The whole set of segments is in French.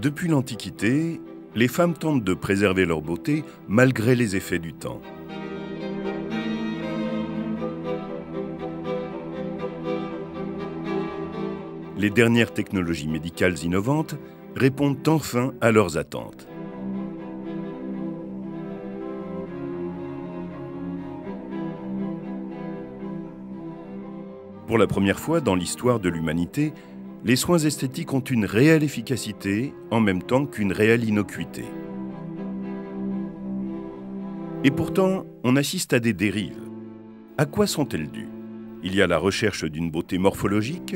Depuis l'Antiquité, les femmes tentent de préserver leur beauté malgré les effets du temps. Les dernières technologies médicales innovantes répondent enfin à leurs attentes. Pour la première fois dans l'histoire de l'humanité, les soins esthétiques ont une réelle efficacité en même temps qu'une réelle innocuité. Et pourtant, on assiste à des dérives. À quoi sont-elles dues? Il y a la recherche d'une beauté morphologique.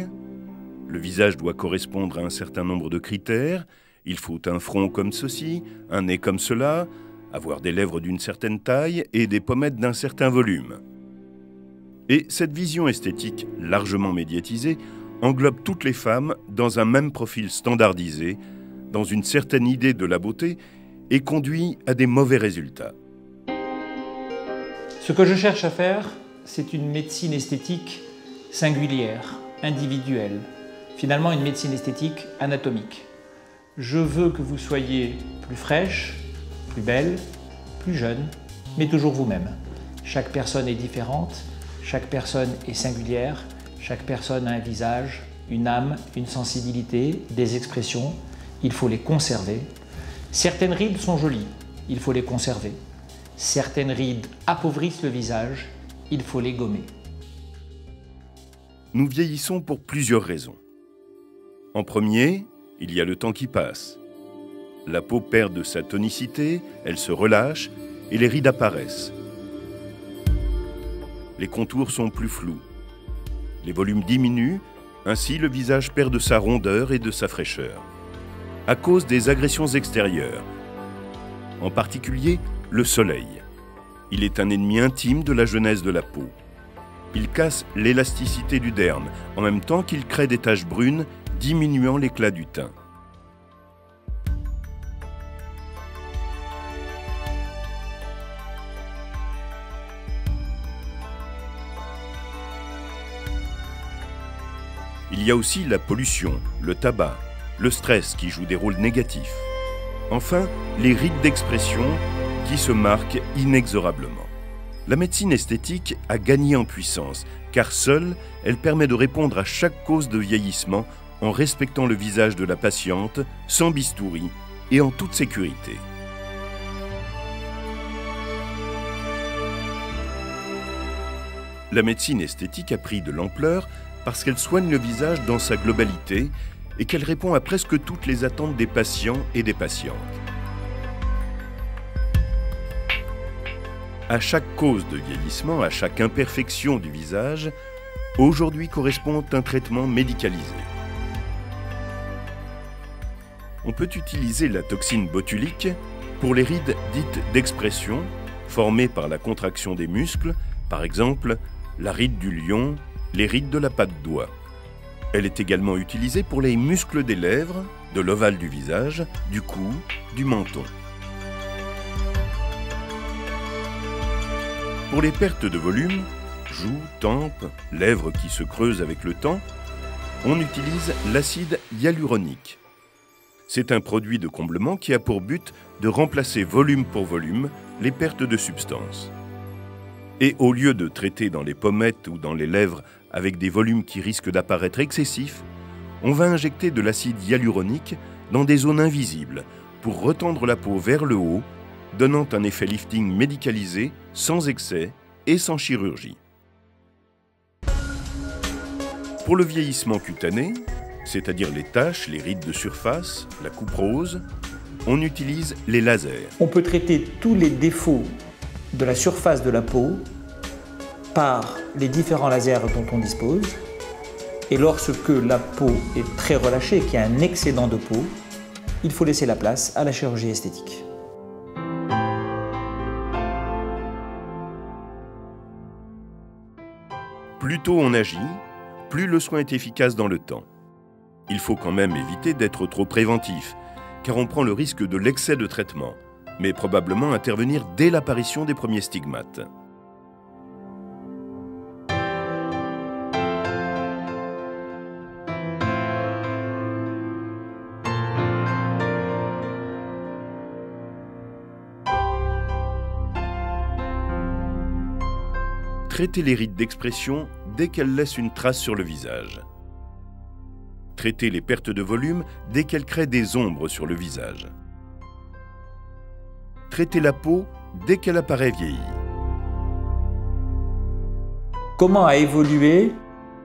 Le visage doit correspondre à un certain nombre de critères. Il faut un front comme ceci, un nez comme cela, avoir des lèvres d'une certaine taille et des pommettes d'un certain volume. Et cette vision esthétique largement médiatisée englobe toutes les femmes dans un même profil standardisé, dans une certaine idée de la beauté, et conduit à des mauvais résultats. Ce que je cherche à faire, c'est une médecine esthétique singulière, individuelle, finalement une médecine esthétique anatomique. Je veux que vous soyez plus fraîche, plus belle, plus jeune, mais toujours vous-même. Chaque personne est différente, chaque personne est singulière, chaque personne a un visage, une âme, une sensibilité, des expressions. Il faut les conserver. Certaines rides sont jolies, il faut les conserver. Certaines rides appauvrissent le visage, il faut les gommer. Nous vieillissons pour plusieurs raisons. En premier, il y a le temps qui passe. La peau perd de sa tonicité, elle se relâche et les rides apparaissent. Les contours sont plus flous. Les volumes diminuent, ainsi le visage perd de sa rondeur et de sa fraîcheur. À cause des agressions extérieures, en particulier le soleil. Il est un ennemi intime de la jeunesse de la peau. Il casse l'élasticité du derme, en même temps qu'il crée des taches brunes, diminuant l'éclat du teint. Il y a aussi la pollution, le tabac, le stress qui jouent des rôles négatifs. Enfin, les rides d'expression qui se marquent inexorablement. La médecine esthétique a gagné en puissance, car seule, elle permet de répondre à chaque cause de vieillissement en respectant le visage de la patiente, sans bistouri et en toute sécurité. La médecine esthétique a pris de l'ampleur parce qu'elle soigne le visage dans sa globalité et qu'elle répond à presque toutes les attentes des patients et des patientes. À chaque cause de vieillissement, à chaque imperfection du visage, aujourd'hui correspond un traitement médicalisé. On peut utiliser la toxine botulique pour les rides dites d'expression, formées par la contraction des muscles, par exemple la ride du lion, les rides de la patte d'oie. Elle est également utilisée pour les muscles des lèvres, de l'ovale du visage, du cou, du menton. Pour les pertes de volume, joues, tempes, lèvres qui se creusent avec le temps, on utilise l'acide hyaluronique. C'est un produit de comblement qui a pour but de remplacer volume pour volume les pertes de substance. Et au lieu de traiter dans les pommettes ou dans les lèvres avec des volumes qui risquent d'apparaître excessifs, on va injecter de l'acide hyaluronique dans des zones invisibles pour retendre la peau vers le haut, donnant un effet lifting médicalisé, sans excès et sans chirurgie. Pour le vieillissement cutané, c'est-à-dire les taches, les rides de surface, la coupe rose, on utilise les lasers. On peut traiter tous les défauts de la surface de la peau par les différents lasers dont on dispose. Et lorsque la peau est très relâchée et qu'il y a un excédent de peau, il faut laisser la place à la chirurgie esthétique. Plus tôt on agit, plus le soin est efficace dans le temps. Il faut quand même éviter d'être trop préventif, car on prend le risque de l'excès de traitement, mais probablement intervenir dès l'apparition des premiers stigmates. Traiter les rides d'expression dès qu'elles laissent une trace sur le visage. Traiter les pertes de volume dès qu'elles créent des ombres sur le visage. Traiter la peau dès qu'elle apparaît vieillie. Comment a évolué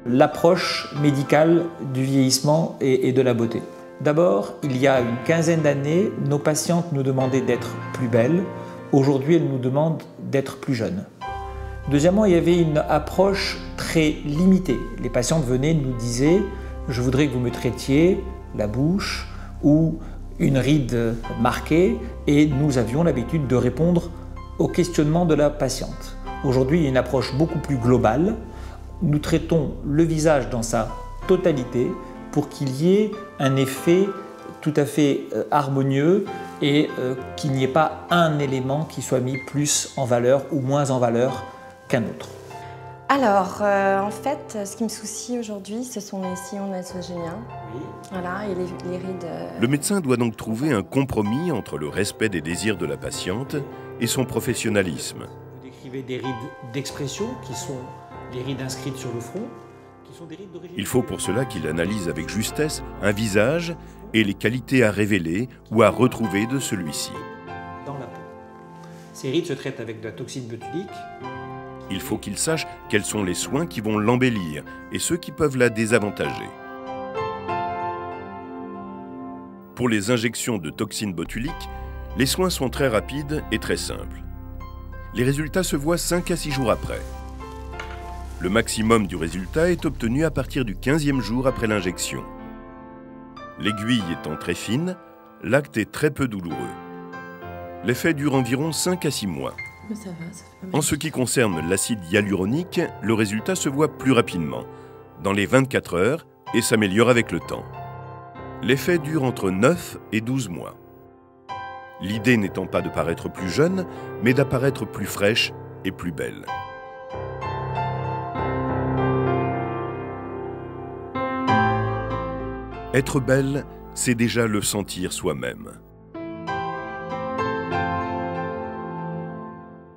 l'approche médicale du vieillissement et de la beauté? D'abord, il y a une quinzaine d'années, nos patientes nous demandaient d'être plus belles. Aujourd'hui, elles nous demandent d'être plus jeunes. Deuxièmement, il y avait une approche très limitée. Les patientes venaient et nous disaient « je voudrais que vous me traitiez la bouche ou une ride marquée » et nous avions l'habitude de répondre aux questionnements de la patiente. Aujourd'hui, il y a une approche beaucoup plus globale. Nous traitons le visage dans sa totalité pour qu'il y ait un effet tout à fait harmonieux et qu'il n'y ait pas un élément qui soit mis plus en valeur ou moins en valeur qu'un autre. Alors, en fait, ce qui me soucie aujourd'hui, ce sont les sillons nasogéniens. Oui. Voilà, et les rides. Le médecin doit donc trouver un compromis entre le respect des désirs de la patiente et son professionnalisme. Vous décrivez des rides d'expression qui sont les rides inscrites sur le front. Il faut pour cela qu'il analyse avec justesse un visage et les qualités à révéler ou à retrouver de celui-ci. Dans la peau. Ces rides se traitent avec de la toxine botulique. Il faut qu'il sache quels sont les soins qui vont l'embellir et ceux qui peuvent la désavantager. Pour les injections de toxine botulique, les soins sont très rapides et très simples. Les résultats se voient 5 à 6 jours après. Le maximum du résultat est obtenu à partir du 15e jour après l'injection. L'aiguille étant très fine, l'acte est très peu douloureux. L'effet dure environ 5 à 6 mois. Mais ça va, ça fait pas mal. En ce qui concerne l'acide hyaluronique, le résultat se voit plus rapidement, dans les 24 heures, et s'améliore avec le temps. L'effet dure entre 9 et 12 mois. L'idée n'étant pas de paraître plus jeune, mais d'apparaître plus fraîche et plus belle. Être belle, c'est déjà le sentir soi-même.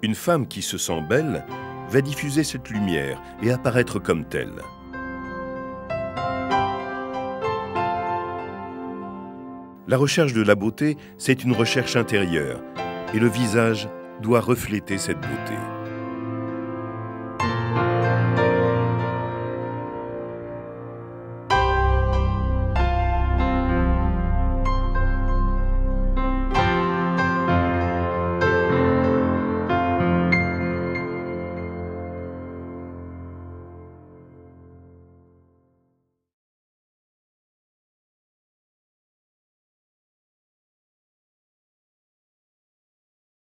Une femme qui se sent belle va diffuser cette lumière et apparaître comme telle. La recherche de la beauté, c'est une recherche intérieure et le visage doit refléter cette beauté.